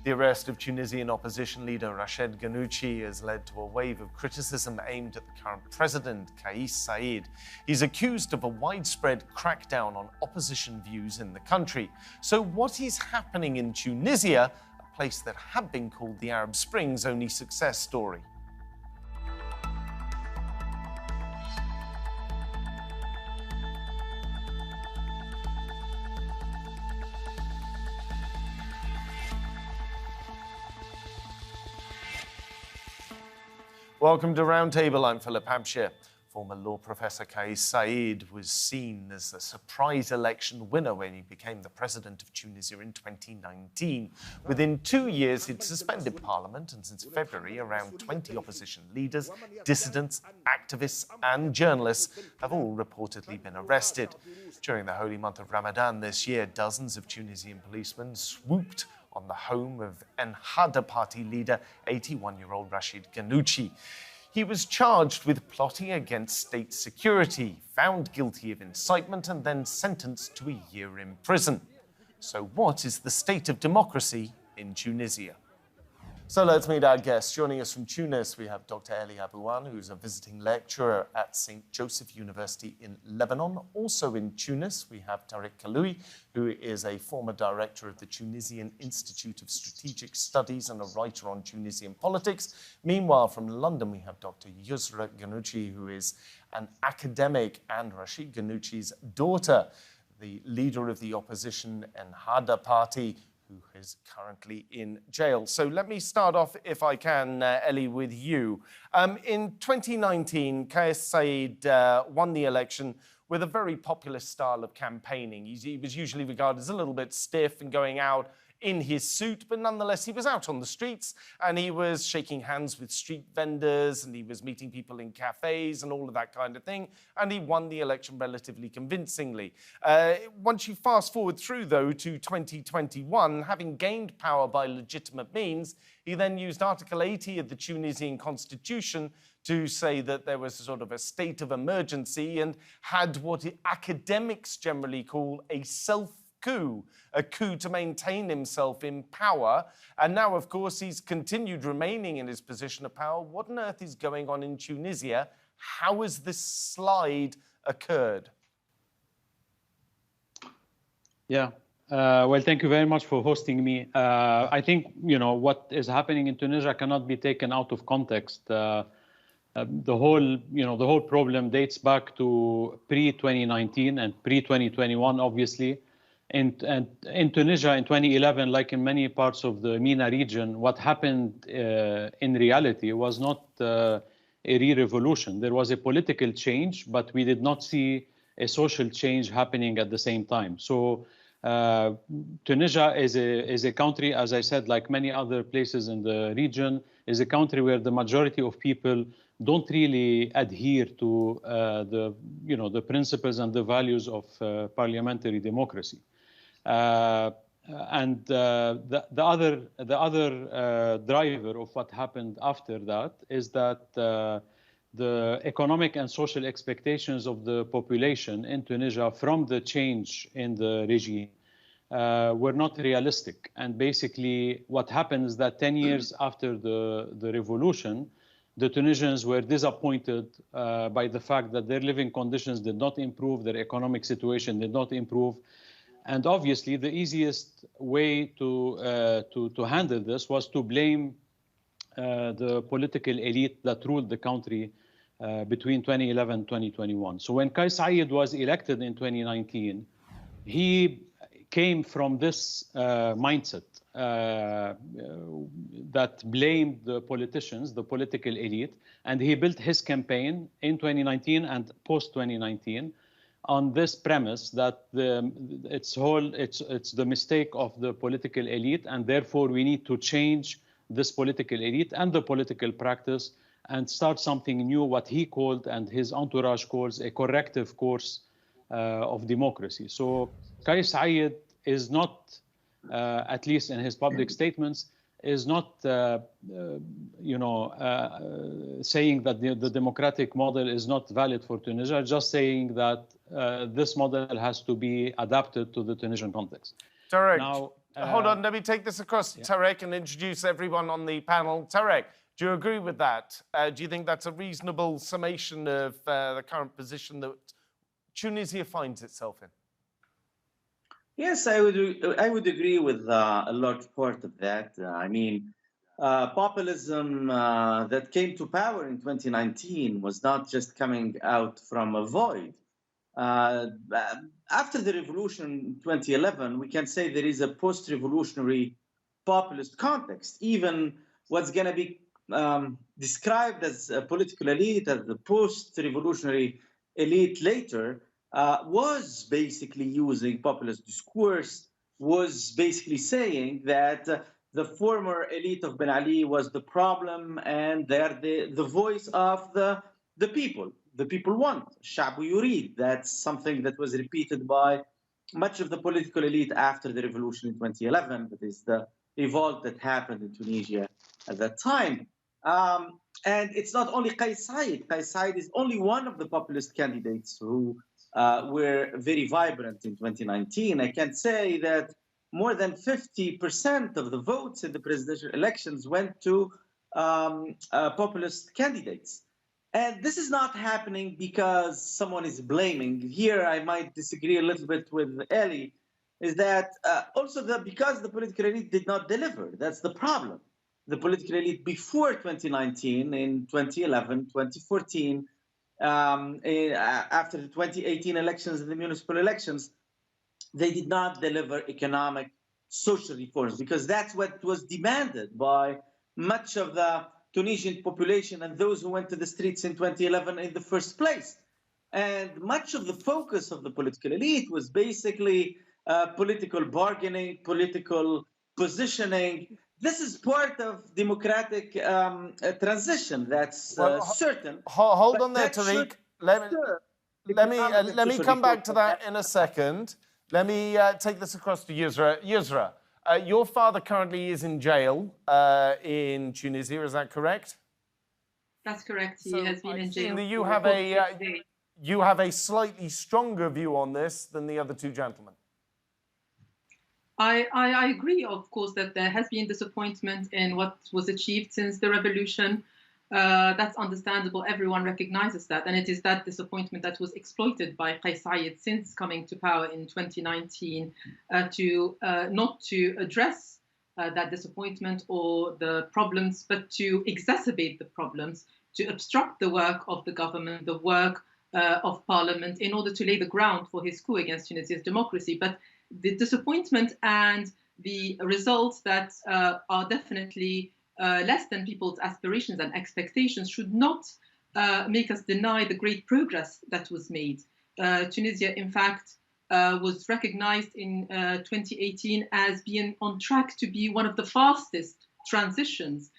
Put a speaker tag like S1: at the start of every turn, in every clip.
S1: The arrest of Tunisian opposition leader Rached Ghannouchi has led to a wave of criticism aimed at the current president, Kais Saied. He's accused of a widespread crackdown on opposition views in the country. So what is happening in Tunisia, a place that had been called the Arab Spring's only success story? Welcome to Roundtable. I'm Philip Hampshire. Former law professor Kais Saied was seen as a surprise election winner when he became the president of Tunisia in 2019. Within 2 years, he'd suspended parliament, and since February, around 20 opposition leaders, dissidents, activists, and journalists have all reportedly been arrested. During the holy month of Ramadan this year, dozens of Tunisian policemen swooped on the home of Ennahda party leader, 81-year-old Rached Ghannouchi. He was charged with plotting against state security, found guilty of incitement, and then sentenced to a year in prison. So what is the state of democracy in Tunisia? So let's meet our guests. Joining us from Tunis, we have Dr. Eli Abouan, who's a visiting lecturer at St. Joseph University in Lebanon. Also in Tunis, we have Tariq Kaloui, who is a former director of the Tunisian Institute of Strategic Studies and a writer on Tunisian politics. Meanwhile, from London, we have Dr. Yusra Ghannouchi, who is an academic and Rached Ghannouchi's daughter, the leader of the opposition Ennahda party, who is currently in jail. So let me start off, if I can, Eli, with you. In 2019, Kais Saied won the election with a very populist style of campaigning. He was usually regarded as a little bit stiff and going out in his suit, but nonetheless, he was out on the streets and he was shaking hands with street vendors and he was meeting people in cafes and all of that kind of thing, and he won the election relatively convincingly. Once you fast forward through, though, to 2021, having gained power by legitimate means, he then used Article 80 of the Tunisian constitution to say that there was sort of a state of emergency and had what academics generally call a self-coup, a coup to maintain himself in power. And now, of course, he's continued remaining in his position of power. What on earth is going on in Tunisia? How has this slide occurred?
S2: Yeah. Well, thank you very much for hosting me. I think, what is happening in Tunisia cannot be taken out of context. The whole problem dates back to pre-2019 and pre-2021, obviously. And in Tunisia in 2011, like in many parts of the MENA region, what happened in reality was not a re-revolution. There was a political change, but we did not see a social change happening at the same time. So Tunisia is a country, as I said, like many other places in the region, is a country where the majority of people don't really adhere to the principles and the values of parliamentary democracy. And the other driver of what happened after that is that the economic and social expectations of the population in Tunisia from the change in the regime were not realistic. And basically what happened is that 10 years after the revolution, the Tunisians were disappointed by the fact that their living conditions did not improve, their economic situation did not improve. And obviously, the easiest way to handle this was to blame the political elite that ruled the country between 2011 and 2021. So when Kais Saied was elected in 2019, he came from this mindset that blamed the politicians, the political elite, and he built his campaign in 2019 and post-2019 on this premise that it's the mistake of the political elite, and therefore we need to change this political elite and the political practice and start something new, what he called and his entourage calls a corrective course of democracy. So Kais Saied is not, at least in his public statements, is not saying that the democratic model is not valid for Tunisia, just saying that this model has to be adapted to the Tunisian context.
S1: Correct.
S2: Now,
S1: hold on, let me take this across to Tarek and introduce everyone on the panel. Tarek, do you agree with that? Do you think that's a reasonable summation of the current position that Tunisia finds itself in?
S3: Yes, I would agree with a large part of that. Populism that came to power in 2019 was not just coming out from a void. After the revolution in 2011, we can say there is a post-revolutionary populist context. Even what's going to be described as a political elite, as the post-revolutionary elite later, was basically using populist discourse, was basically saying that the former elite of Ben Ali was the problem and they're the voice of the people. The people want. Shabu yurid. That's something that was repeated by much of the political elite after the revolution in 2011. That is the revolt that happened in Tunisia at that time. And it's not only Qais Said. Qais Said is only one of the populist candidates who were very vibrant in 2019. I can say that more than 50% of the votes in the presidential elections went to populist candidates. And this is not happening because someone is blaming. Here, I might disagree a little bit with Eli, is that also because the political elite did not deliver. That's the problem. The political elite before 2019, in 2011, 2014, after the 2018 elections and the municipal elections, they did not deliver economic, social reforms because that's what was demanded by much of the Tunisian population and those who went to the streets in 2011 in the first place. And much of the focus of the political elite was basically political bargaining, political positioning. This is part of democratic transition. That's certain.
S1: Hold on there, Tariq. Let me come back to that in a second. Let me take this across to Yusra. Yusra, your father currently is in jail in Tunisia, is that correct?
S4: That's correct. He has been in jail.
S1: You have a slightly stronger view on this than the other two gentlemen.
S4: I agree, of course, that there has been disappointment in what was achieved since the revolution. That's understandable. Everyone recognizes that. And it is that disappointment that was exploited by Qais Said since coming to power in 2019 not to address that disappointment or the problems, but to exacerbate the problems, to obstruct the work of the government, the work of parliament, in order to lay the ground for his coup against Tunisia's democracy. But the disappointment and the results that are definitely less than people's aspirations and expectations should not make us deny the great progress that was made. Tunisia, in fact, was recognized in 2018 as being on track to be one of the fastest transitions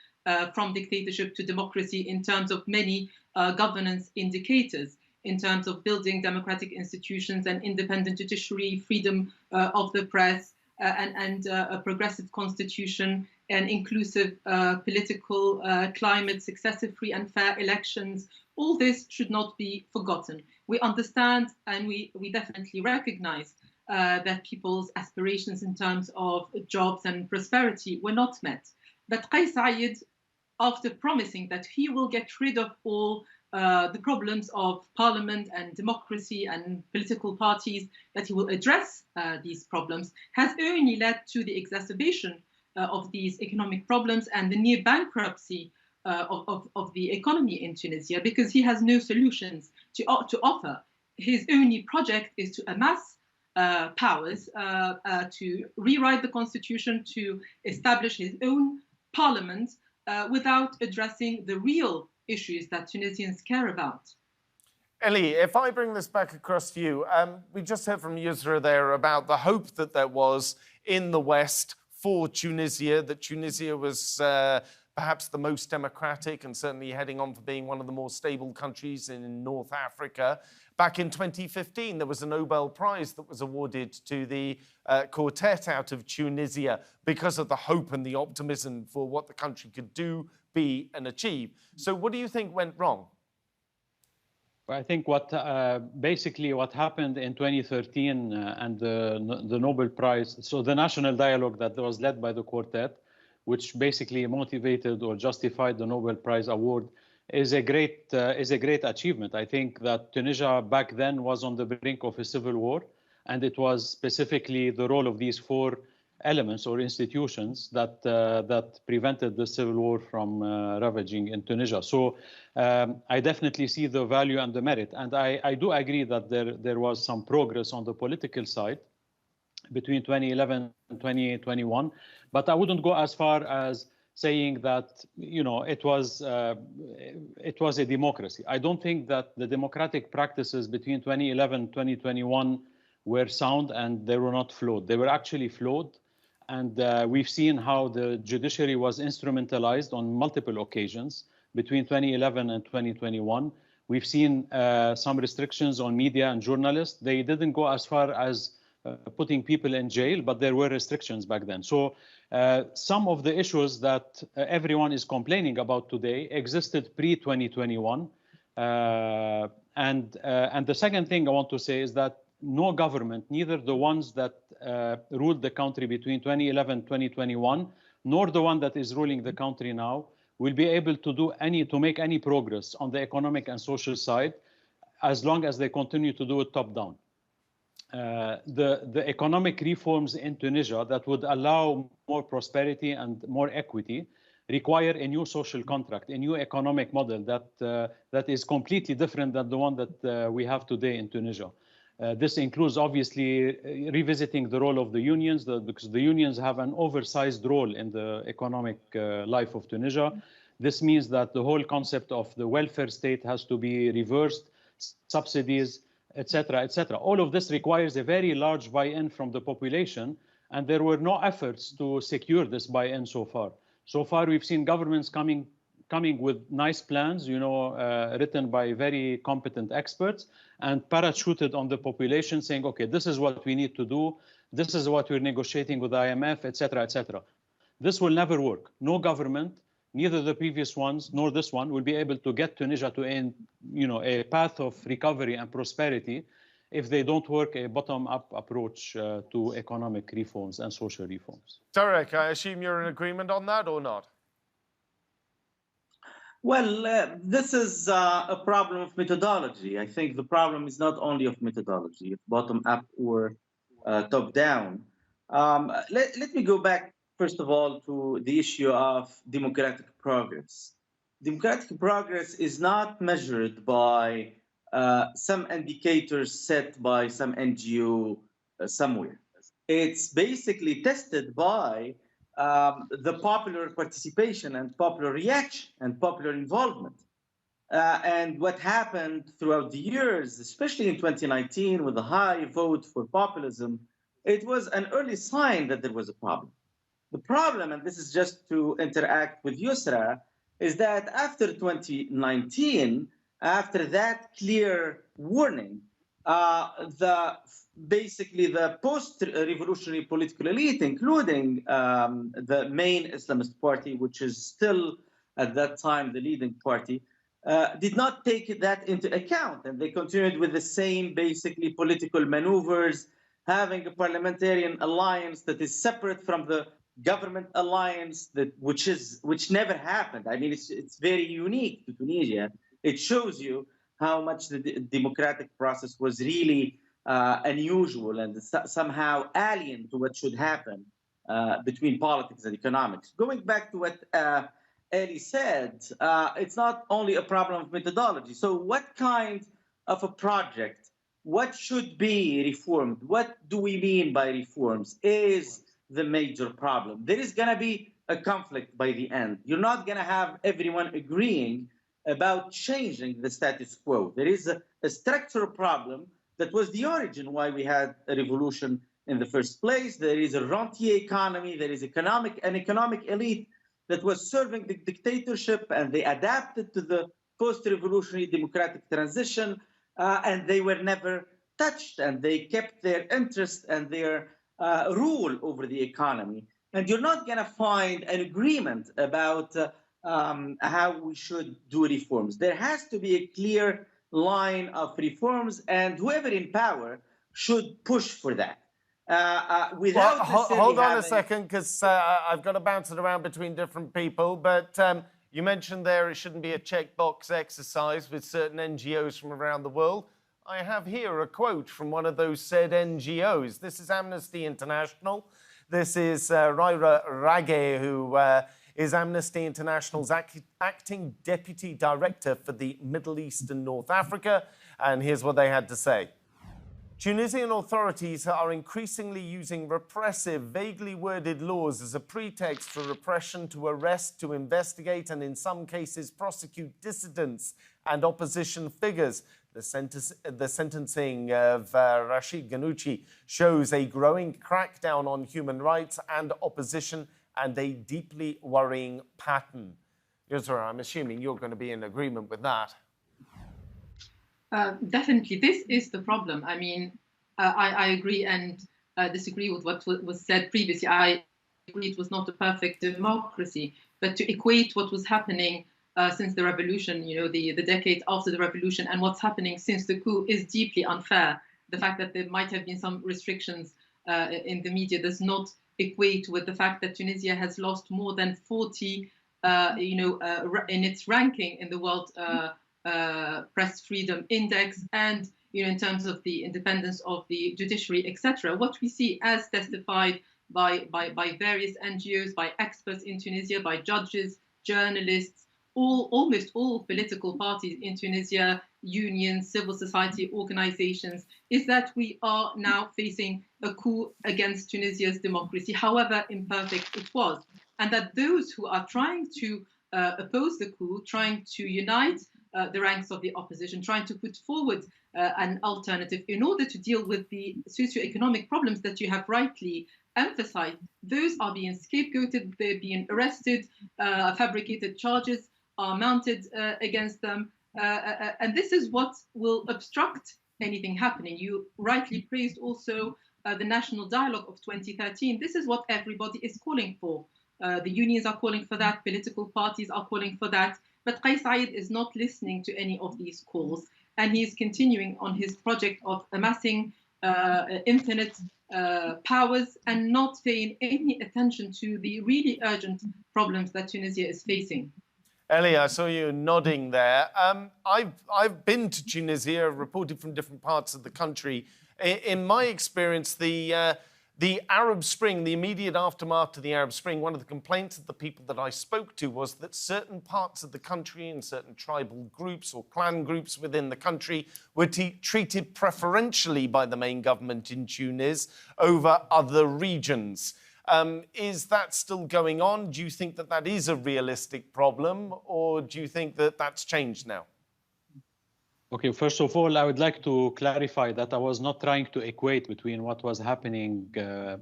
S4: from dictatorship to democracy in terms of many governance indicators, in terms of building democratic institutions and independent judiciary, freedom of the press, and a progressive constitution, an inclusive political climate, successive, free and fair elections. All this should not be forgotten. We understand and we definitely recognize that people's aspirations in terms of jobs and prosperity were not met. But Qais Said, after promising that he will get rid of all the problems of parliament and democracy and political parties, that he will address these problems, has only led to the exacerbation of these economic problems and the near bankruptcy of the economy in Tunisia, because he has no solutions to offer. His only project is to amass powers, to rewrite the constitution, to establish his own parliament without addressing the real issues that Tunisians care about.
S1: Eli, if I bring this back across to you, we just heard from Yusra there about the hope that there was in the West for Tunisia, that Tunisia was perhaps the most democratic and certainly heading on for being one of the more stable countries in North Africa. Back in 2015, there was a Nobel Prize that was awarded to the quartet out of Tunisia because of the hope and the optimism for what the country could do, be and achieve. So what do you think went wrong?
S2: I think basically what happened in 2013 and the Nobel Prize, so the national dialogue that was led by the quartet, which basically motivated or justified the Nobel Prize award, is a great achievement. I think that Tunisia back then was on the brink of a civil war, and it was specifically the role of these four elements or institutions that prevented the civil war from ravaging in Tunisia. So I definitely see the value and the merit, and I do agree that there was some progress on the political side between 2011 and 2021, but I wouldn't go as far as saying that it was a democracy. I don't think that the democratic practices between 2011 and 2021 were sound, and they were not flawed. They were actually flawed. And we've seen how the judiciary was instrumentalized on multiple occasions between 2011 and 2021. We've seen some restrictions on media and journalists. They didn't go as far as putting people in jail, but there were restrictions back then. So some of the issues that everyone is complaining about today existed pre-2021. And the second thing I want to say is that no government, neither the ones that ruled the country between 2011 and 2021, nor the one that is ruling the country now, will be able to make any progress on the economic and social side as long as they continue to do it top down. The economic reforms in Tunisia that would allow more prosperity and more equity require a new social contract, a new economic model that is completely different than the one that we have today in Tunisia. This includes obviously revisiting the role of the unions, because the unions have an oversized role in the economic life of Tunisia. This means that the whole concept of the welfare state has to be reversed, subsidies, etc., etc. All of this requires a very large buy-in from the population, and there were no efforts to secure this buy-in so far. So far, we've seen governments coming with nice plans, written by very competent experts, and parachuted on the population saying, okay, this is what we need to do. This is what we're negotiating with IMF, etc., etc. This will never work. No government, neither the previous ones nor this one, will be able to get Tunisia to a path of recovery and prosperity if they don't work a bottom-up approach to economic reforms and social reforms.
S1: Tarek, I assume you're in agreement on that or not?
S3: Well, this is a problem of methodology. I think the problem is not only of methodology, of bottom-up or top-down. Let me go back, first of all, to the issue of democratic progress. Democratic progress is not measured by some indicators set by some NGO somewhere. It's basically tested by the popular participation and popular reaction and popular involvement. And what happened throughout the years, especially in 2019 with the high vote for populism, it was an early sign that there was a problem. The problem, and this is just to interact with Yusra, is that after 2019, after that clear warning, basically the post-revolutionary political elite, including the main Islamist party, which is still at that time the leading party, did not take that into account. And they continued with the same basically political maneuvers, having a parliamentarian alliance that is separate from the government alliance, which never happened. I mean, it's very unique to Tunisia. It shows you how much the democratic process was really unusual and somehow alien to what should happen between politics and economics. Going back to what Ali said, it's not only a problem of methodology. So what kind of a project, what should be reformed, what do we mean by reforms, is the major problem. There is going to be a conflict by the end. You're not going to have everyone agreeing about changing the status quo. There is a structural problem that was the origin why we had a revolution in the first place. There is a rentier economy. There is an economic elite that was serving the dictatorship, and they adapted to the post-revolutionary democratic transition, and they were never touched, and they kept their interest and their rule over the economy. And you're not going to find an agreement about how we should do reforms. There has to be a clear line of reforms, and whoever in power should push for that. Without
S1: hold on a second, because I've got to bounce it around between different people, but you mentioned there it shouldn't be a checkbox exercise with certain NGOs from around the world. I have here a quote from one of those said NGOs. This is Amnesty International. This is Raira Rage, who is Amnesty International's acting deputy director for the Middle East and North Africa. And here's what they had to say. Tunisian authorities are increasingly using repressive, vaguely worded laws as a pretext for repression to arrest, to investigate, and in some cases prosecute dissidents and opposition figures. The sentencing of Rashid Ghannouchi shows a growing crackdown on human rights and opposition and a deeply worrying pattern. Yusra, I'm assuming you're going to be in agreement with that.
S4: Definitely, this is the problem. I mean, I agree and disagree with what was said previously. I agree it was not a perfect democracy, but to equate what was happening since the revolution, you know, the decades after the revolution, and what's happening since the coup is deeply unfair. The fact that there might have been some restrictions in the media does not equate with the fact that Tunisia has lost more than 40, in its ranking in the World Press Freedom Index, and in terms of the independence of the judiciary, etc. What we see, as testified by various NGOs, by experts in Tunisia, by judges, journalists, almost all political parties in Tunisia, unions, civil society organizations, is that we are now facing a coup against Tunisia's democracy, however imperfect it was. And that those who are trying to oppose the coup, trying to unite the ranks of the opposition, trying to put forward an alternative in order to deal with the socioeconomic problems that you have rightly emphasized, those are being scapegoated, they're being arrested, fabricated charges are mounted against them. And this is what will obstruct anything happening. You rightly praised also the national dialogue of 2013. This is what everybody is calling for. The unions are calling for that, political parties are calling for that, but Kais Saied is not listening to any of these calls, and he's continuing on his project of amassing infinite powers and not paying any attention to the really urgent problems that Tunisia is facing.
S1: Ellie, I saw you nodding there. I've been to Tunisia, reported from different parts of the country. In my experience, the Arab Spring, the immediate aftermath to the Arab Spring, one of the complaints of the people that I spoke to was that certain parts of the country and certain tribal groups or clan groups within the country were treated preferentially by the main government in Tunis over other regions. Is that still going on? Do you think that that is a realistic problem, or do you think that that's changed now?
S2: Okay, first of all, I would like to clarify that I was not trying to equate between what was happening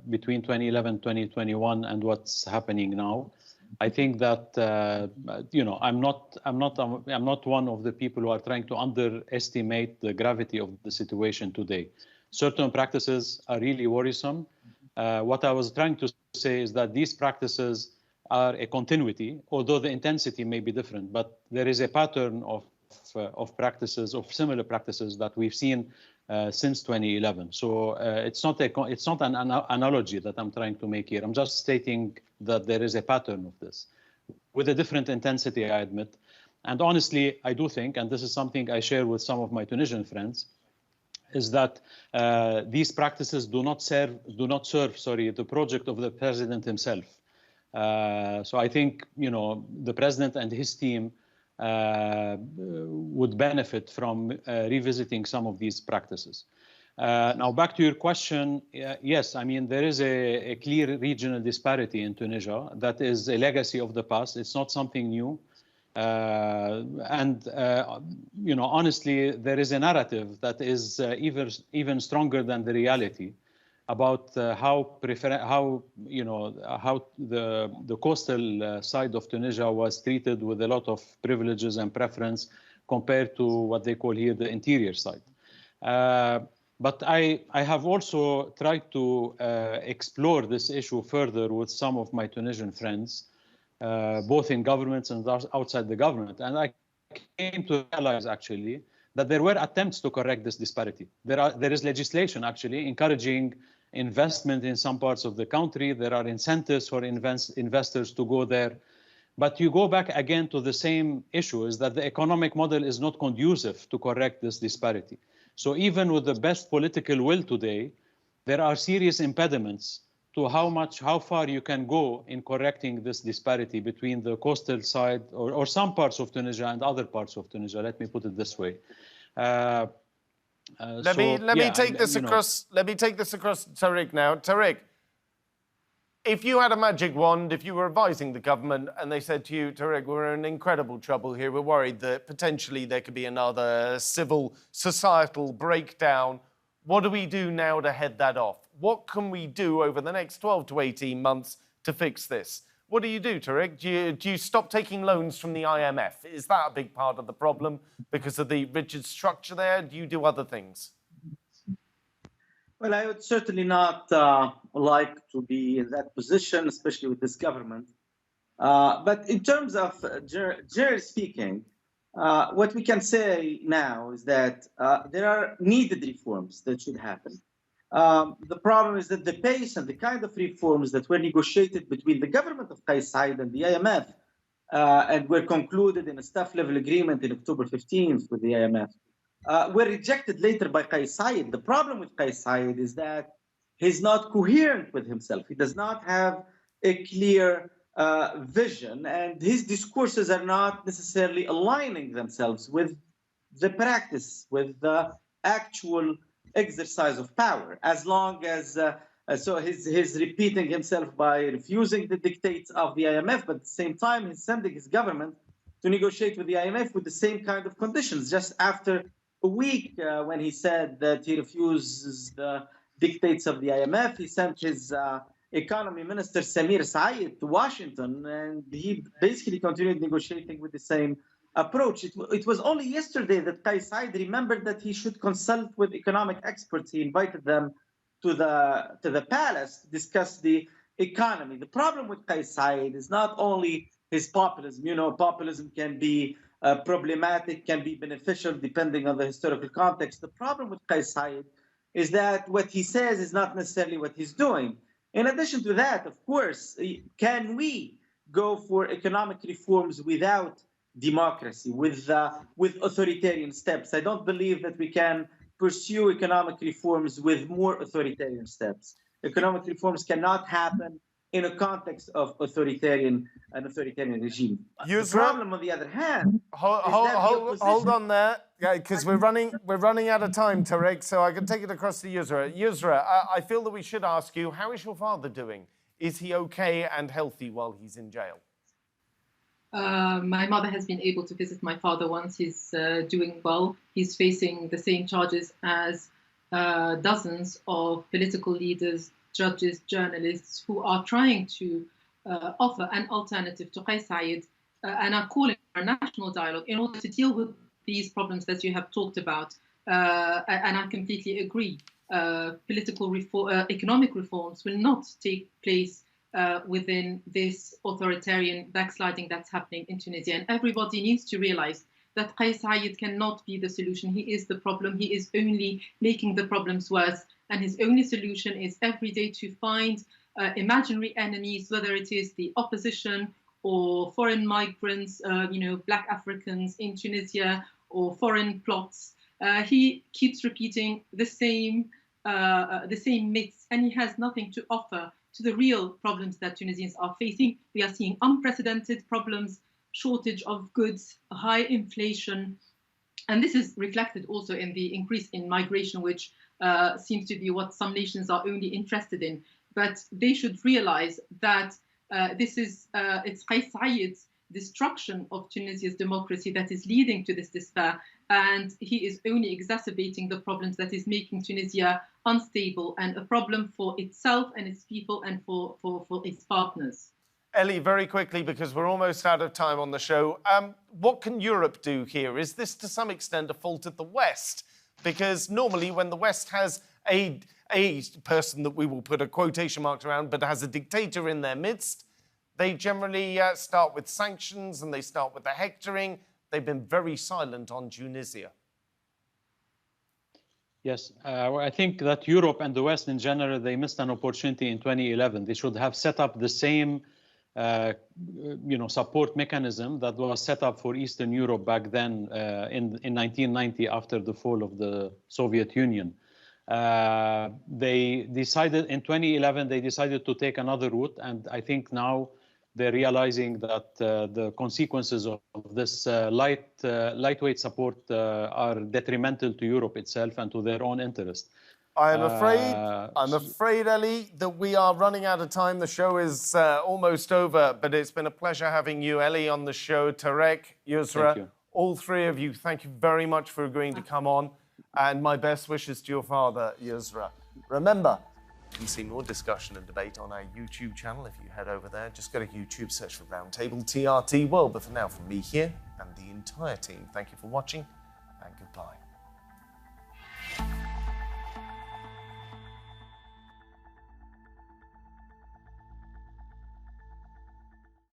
S2: between 2011, 2021 and what's happening now. I think that, I'm not one of the people who are trying to underestimate the gravity of the situation today. Certain practices are really worrisome. What I was trying to say is that these practices are a continuity, although the intensity may be different, but there is a pattern of practices, of similar practices that we've seen since 2011. So it's not an analogy that I'm trying to make here. I'm just stating that there is a pattern of this with a different intensity, I admit. And honestly, I do think, and this is something I share with some of my Tunisian friends, is that these practices do not serve the project of the president himself. So I think, the president and his team would benefit from revisiting some of these practices. Now, back to your question, yes, I mean, there is a clear regional disparity in Tunisia that is a legacy of the past. It's not something new. Honestly, there is a narrative that is even stronger than the reality about how the coastal side of Tunisia was treated with a lot of privileges and preference compared to what they call here the interior side. But I have also tried to explore this issue further with some of my Tunisian friends, both in governments and outside the government. And I came to realize, actually, that there were attempts to correct this disparity. There is legislation actually encouraging investment in some parts of the country. There are incentives for investors to go there. But you go back again to the same issue, is that the economic model is not conducive to correct this disparity. So even with the best political will today, there are serious impediments to how far you can go in correcting this disparity between the coastal side or some parts of Tunisia and other parts of Tunisia. Let me put it this way.
S1: Let me take this across, Tariq now. Tariq, if you had a magic wand, if you were advising the government and they said to you, Tariq, we're in incredible trouble here, we're worried that potentially there could be another civil, societal breakdown, what do we do now to head that off? What can we do over the next 12 to 18 months to fix this? What do you do, Tariq? Do you stop taking loans from the IMF? Is that a big part of the problem because of the rigid structure there? Do you do other things?
S3: Well, I would certainly not like to be in that position, especially with this government. But in terms of generally speaking, what we can say now is that there are needed reforms that should happen. The problem is that the pace and the kind of reforms that were negotiated between the government of Kais Saied and the IMF and were concluded in a staff-level agreement in October 15th with the IMF were rejected later by Kais Saied. The problem with Kais Saied is that he's not coherent with himself. He does not have a clear vision, and his discourses are not necessarily aligning themselves with the practice, with the actual exercise of power. As long as so he's repeating himself by refusing the dictates of the IMF, but at the same time he's sending his government to negotiate with the IMF with the same kind of conditions. Just after a week when he said that he refuses the dictates of the IMF, he sent his economy minister Samir Said to Washington, and he basically continued negotiating with the same approach. It was only yesterday that Kais Saied remembered that he should consult with economic experts. He invited them to the palace to discuss the economy. The problem with Kais Saied is not only his populism. You know, populism can be problematic, can be beneficial depending on the historical context. The problem with Kais Saied is that what he says is not necessarily what he's doing. In addition to that, of course, can we go for economic reforms without democracy, with authoritarian steps? I don't believe that we can pursue economic reforms with more authoritarian steps. Economic reforms cannot happen in a context of an authoritarian regime. The problem, on the other hand,
S1: hold on there, because we're running out of time, Tariq. So I can take it across to Yusra. Yusra, I feel that we should ask you, how is your father doing? Is he okay and healthy while he's in jail?
S4: My mother has been able to visit my father once. He's doing well. He's facing the same charges as dozens of political leaders, judges, journalists who are trying to offer an alternative to Kais Saied and are calling for a national dialogue in order to deal with these problems that you have talked about. And I completely agree. Economic reforms will not take place within this authoritarian backsliding that's happening in Tunisia. And everybody needs to realize that Kais Saied cannot be the solution. He is the problem. He is only making the problems worse. And his only solution is every day to find imaginary enemies, whether it is the opposition or foreign migrants, Black Africans in Tunisia, or foreign plots. He keeps repeating the same myths, and he has nothing to offer to the real problems that Tunisians are facing. We are seeing unprecedented problems, shortage of goods, high inflation, and this is reflected also in the increase in migration, which seems to be what some nations are only interested in. But they should realize that it's Kais Saied's destruction of Tunisia's democracy that is leading to this despair, and he is only exacerbating the problems that is making Tunisia unstable and a problem for itself and its people and for its partners.
S1: Ellie, very quickly, because we're almost out of time on the show, what can Europe do here? Is this to some extent a fault of the West? Because normally when the West has a person that we will put a quotation marks around, but has a dictator in their midst, they generally start with sanctions and they start with the hectoring. They've been very silent on Tunisia.
S2: Yes, I think that Europe and the West in general, they missed an opportunity in 2011. They should have set up the same support mechanism that was set up for Eastern Europe back then in 1990 after the fall of the Soviet Union. They decided in 2011, they decided to take another route. And I think now they're realizing that the consequences of this lightweight support are detrimental to Europe itself and to their own interest.
S1: I'm afraid, Eli, that we are running out of time. The show is almost over, but it's been a pleasure having you, Eli, on the show. Tarek, Yusra, all three of you, thank you very much for agreeing to come on. And my best wishes to your father, Yusra. Remember, you can see more discussion and debate on our YouTube channel. If you head over there, just go to YouTube, search for Roundtable TRT World. But for now, from me here and the entire team, thank you for watching and goodbye.